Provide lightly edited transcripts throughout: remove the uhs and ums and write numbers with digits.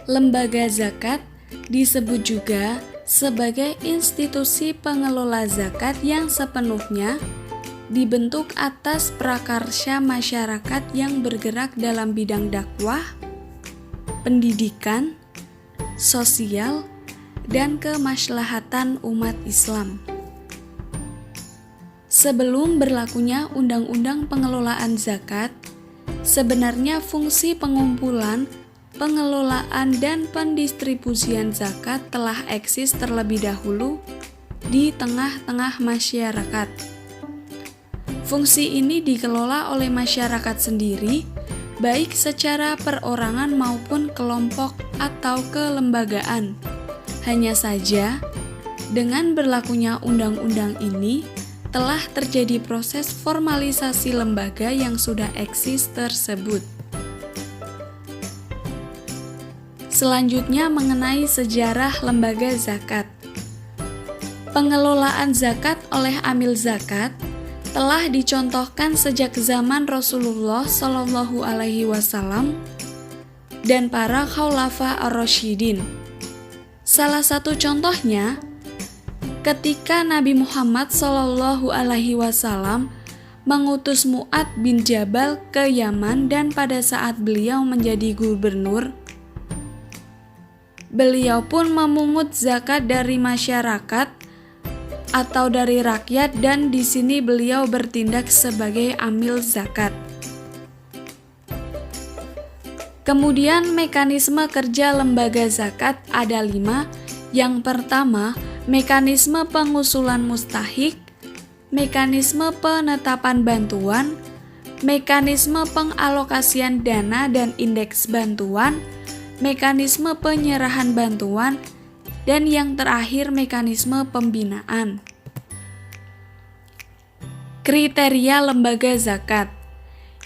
Lembaga zakat disebut juga sebagai institusi pengelola zakat yang sepenuhnya dibentuk atas prakarya masyarakat yang bergerak dalam bidang dakwah, pendidikan, sosial, dan kemaslahatan umat Islam. Sebelum berlakunya Undang-Undang Pengelolaan Zakat, sebenarnya fungsi pengumpulan, pengelolaan, dan pendistribusian zakat telah eksis terlebih dahulu di tengah-tengah masyarakat. Fungsi ini dikelola oleh masyarakat sendiri, baik secara perorangan maupun kelompok atau kelembagaan. Hanya saja, dengan berlakunya undang-undang ini, telah terjadi proses formalisasi lembaga yang sudah eksis tersebut. Selanjutnya mengenai sejarah lembaga zakat. Pengelolaan zakat oleh amil zakat telah dicontohkan sejak zaman Rasulullah Shallallahu Alaihi Wasallam dan para Khulafa ar-Rasyidin. Salah satu contohnya, ketika Nabi Muhammad Shallallahu Alaihi Wasallam mengutus Mu'ad bin Jabal ke Yaman dan pada saat beliau menjadi gubernur, beliau pun memungut zakat dari masyarakat atau dari rakyat, dan di sini beliau bertindak sebagai amil zakat. Kemudian mekanisme kerja lembaga zakat ada 5. Yang pertama, mekanisme pengusulan mustahik, mekanisme penetapan bantuan, mekanisme pengalokasian dana dan indeks bantuan, mekanisme penyerahan bantuan, dan yang terakhir mekanisme pembinaan. Kriteria lembaga zakat.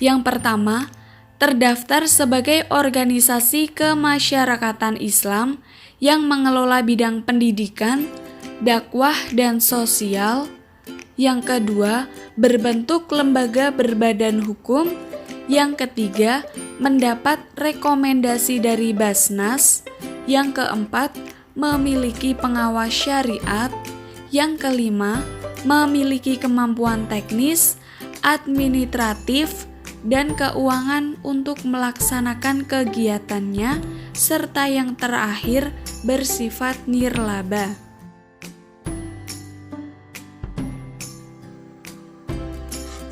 Yang pertama, terdaftar sebagai organisasi kemasyarakatan Islam yang mengelola bidang pendidikan, dakwah, dan sosial. Yang kedua, berbentuk lembaga berbadan hukum. Yang ketiga, mendapat rekomendasi dari Basnas. Yang keempat, memiliki pengawas syariat. Yang kelima, memiliki kemampuan teknis, administratif, dan keuangan untuk melaksanakan kegiatannya, serta yang terakhir bersifat nirlaba.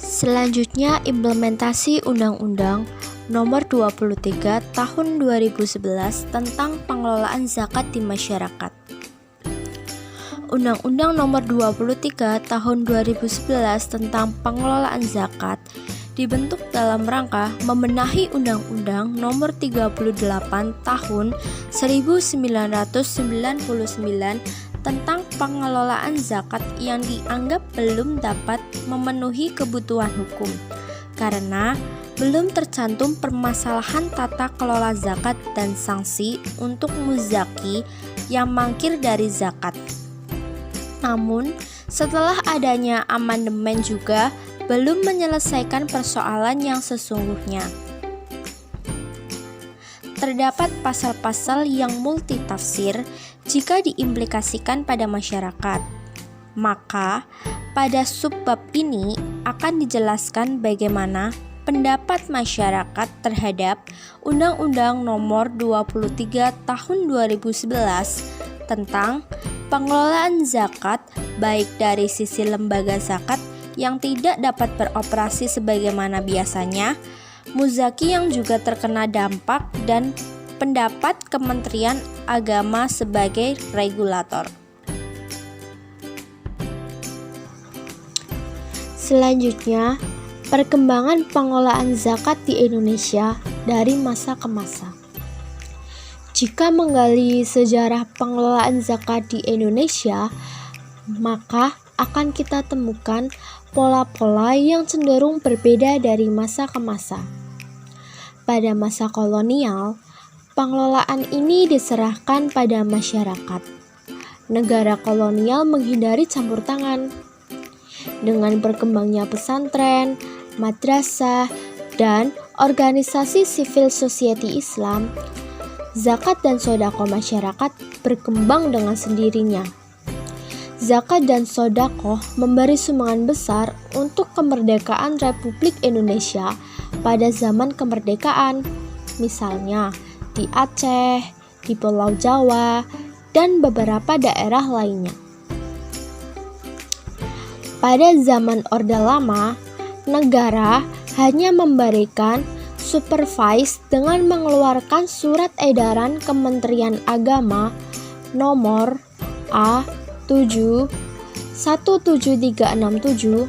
Selanjutnya, implementasi Undang-Undang Nomor 23 Tahun 2011 tentang pengelolaan zakat di masyarakat. Undang-Undang Nomor 23 Tahun 2011 tentang pengelolaan zakat dibentuk dalam rangka membenahi Undang-Undang Nomor 38 Tahun 1999 tentang pengelolaan zakat yang dianggap belum dapat memenuhi kebutuhan hukum karena belum tercantum permasalahan tata kelola zakat dan sanksi untuk muzaki yang mangkir dari zakat. Namun, setelah adanya amandemen juga belum menyelesaikan persoalan yang sesungguhnya. Terdapat pasal-pasal yang multitafsir jika diimplikasikan pada masyarakat. Maka, pada subbab ini akan dijelaskan bagaimana pendapat masyarakat terhadap Undang-Undang Nomor 23 Tahun 2011 tentang pengelolaan zakat, baik dari sisi lembaga zakat yang tidak dapat beroperasi sebagaimana biasanya, muzaki yang juga terkena dampak, dan pendapat Kementerian Agama sebagai regulator. Selanjutnya, perkembangan pengelolaan zakat di Indonesia dari masa ke masa. Jika menggali sejarah pengelolaan zakat di Indonesia, maka akan kita temukan pola-pola yang cenderung berbeda dari masa ke masa. Pada masa kolonial, pengelolaan ini diserahkan pada masyarakat. Negara kolonial menghindari campur tangan. Dengan berkembangnya pesantren, madrasah, dan organisasi civil society Islam, zakat dan sodako masyarakat berkembang dengan sendirinya. Zakat dan sodako memberi sumbangan besar untuk kemerdekaan Republik Indonesia pada zaman kemerdekaan, misalnya di Aceh, di Pulau Jawa, dan beberapa daerah lainnya. Pada zaman Orde Lama, negara hanya memberikan supervise dengan mengeluarkan surat edaran Kementerian Agama nomor A7-17367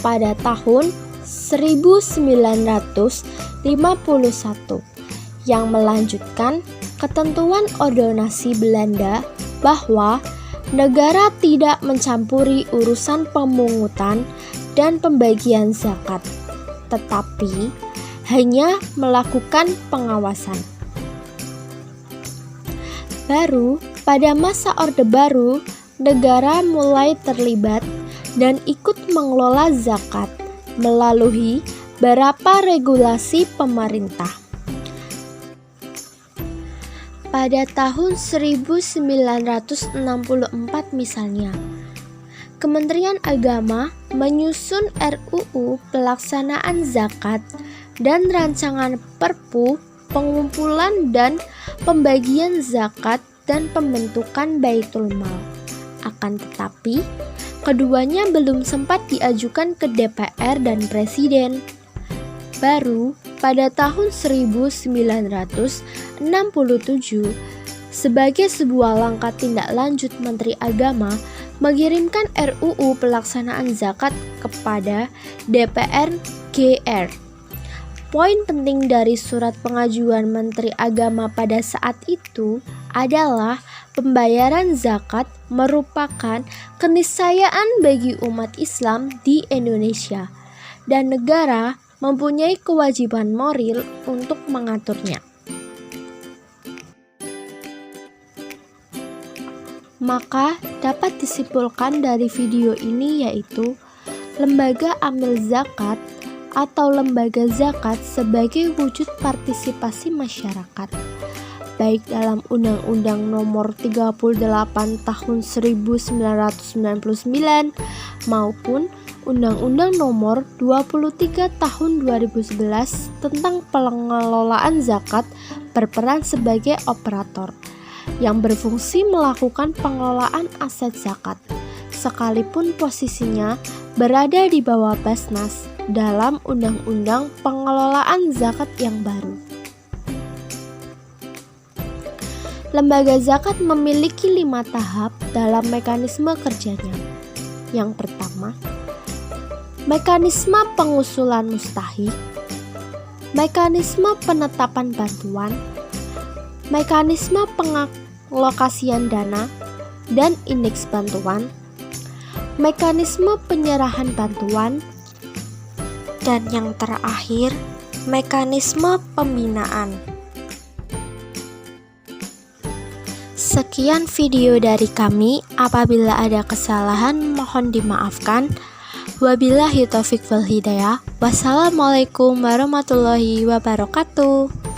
pada tahun 1951 yang melanjutkan ketentuan ordonansi Belanda bahwa negara tidak mencampuri urusan pemungutan dan pembagian zakat, tetapi hanya melakukan pengawasan. Baru pada masa Orde Baru, negara mulai terlibat dan ikut mengelola zakat melalui beberapa regulasi pemerintah. Pada tahun 1964 misalnya, Kementerian Agama menyusun RUU pelaksanaan zakat dan rancangan Perpu pengumpulan dan pembagian zakat dan pembentukan Baitul Mal. Akan tetapi, keduanya belum sempat diajukan ke DPR dan Presiden. Baru pada tahun 1967, sebagai sebuah langkah tindak lanjut Menteri Agama mengirimkan RUU pelaksanaan zakat kepada DPR GR. Poin penting dari surat pengajuan Menteri Agama pada saat itu adalah pembayaran zakat merupakan keniscayaan bagi umat Islam di Indonesia dan negara mempunyai kewajiban moral untuk mengaturnya. Maka dapat disimpulkan dari video ini yaitu lembaga amil zakat atau lembaga zakat sebagai wujud partisipasi masyarakat, baik dalam Undang-Undang Nomor 38 Tahun 1999 maupun Undang-Undang Nomor 23 Tahun 2011 tentang pengelolaan zakat berperan sebagai operator yang berfungsi melakukan pengelolaan aset zakat, sekalipun posisinya berada di bawah Basnas dalam Undang-Undang Pengelolaan Zakat yang baru. Lembaga zakat memiliki 5 tahap dalam mekanisme kerjanya. Yang pertama, mekanisme pengusulan mustahik, mekanisme penetapan bantuan, mekanisme pengalokasian dana dan indeks bantuan, mekanisme penyerahan bantuan, dan yang terakhir, mekanisme pembinaan. Sekian video dari kami. Apabila ada kesalahan, mohon dimaafkan. Wabillahi taufiq wal hidayah. Wassalamualaikum warahmatullahi wabarakatuh.